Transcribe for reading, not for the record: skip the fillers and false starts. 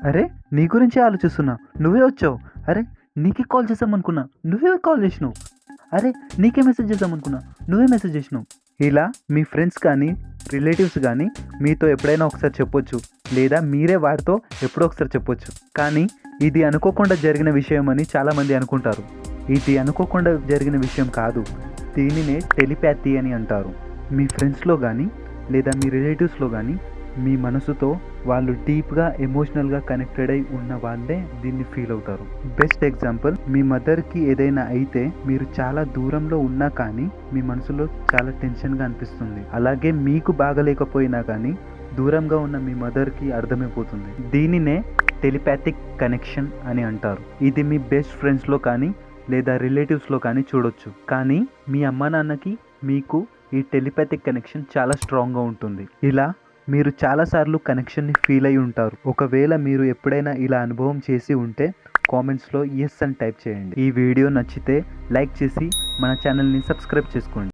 అరే నీ గురించే ఆలోచిస్తున్నా, నువ్వే వచ్చావు. అరే నీకే కాల్ చేద్దామనుకున్నా, నువ్వే కాల్ చేసినావు. అరే నీకే మెసేజ్ చేద్దామనుకున్నా, నువ్వే మెసేజ్ చేసినావు. ఇలా మీ ఫ్రెండ్స్ కానీ రిలేటివ్స్ కానీ మీతో ఎప్పుడైనా ఒకసారి చెప్పొచ్చు, లేదా మీరే వారితో ఎప్పుడో ఒకసారి చెప్పొచ్చు. కానీ ఇది అనుకోకుండా జరిగిన విషయం అని చాలామంది అనుకుంటారు. ఇది అనుకోకుండా జరిగిన విషయం కాదు, దీనినే టెలిపాథీ అని అంటారు. మీ ఫ్రెండ్స్లో కానీ లేదా మీ రిలేటివ్స్లో కానీ మీ మనసుతో వాళ్ళు డీప్గా ఎమోషనల్గా కనెక్టెడ్ అయి ఉన్న వాళ్ళే దీన్ని ఫీల్ అవుతారు. బెస్ట్ ఎగ్జాంపుల్, మీ మదర్కి ఏదైనా అయితే మీరు చాలా దూరంలో ఉన్నా కానీ మీ మనసులో చాలా టెన్షన్గా అనిపిస్తుంది. అలాగే మీకు బాగలేకపోయినా కానీ దూరంగా ఉన్న మీ మదర్కి అర్థమైపోతుంది. దీనినే టెలిపాథిక్ కనెక్షన్ అని అంటారు. ఇది మీ బెస్ట్ ఫ్రెండ్స్లో కానీ లేదా రిలేటివ్స్లో కానీ చూడొచ్చు. కానీ మీ అమ్మ నాన్నకి మీకు ఈ టెలిపాథిక్ కనెక్షన్ చాలా స్ట్రాంగ్గా ఉంటుంది. ఇలా మీరు చాలాసార్లు కనెక్షన్ని ఫీల్ అయి ఉంటారు. ఒకవేళ మీరు ఎప్పుడైనా ఇలా అనుభవం చేసి ఉంటే కామెంట్స్లో ఎస్ అని టైప్ చేయండి. ఈ వీడియో నచ్చితే లైక్ చేసి మన ఛానల్ని సబ్స్క్రైబ్ చేసుకోండి.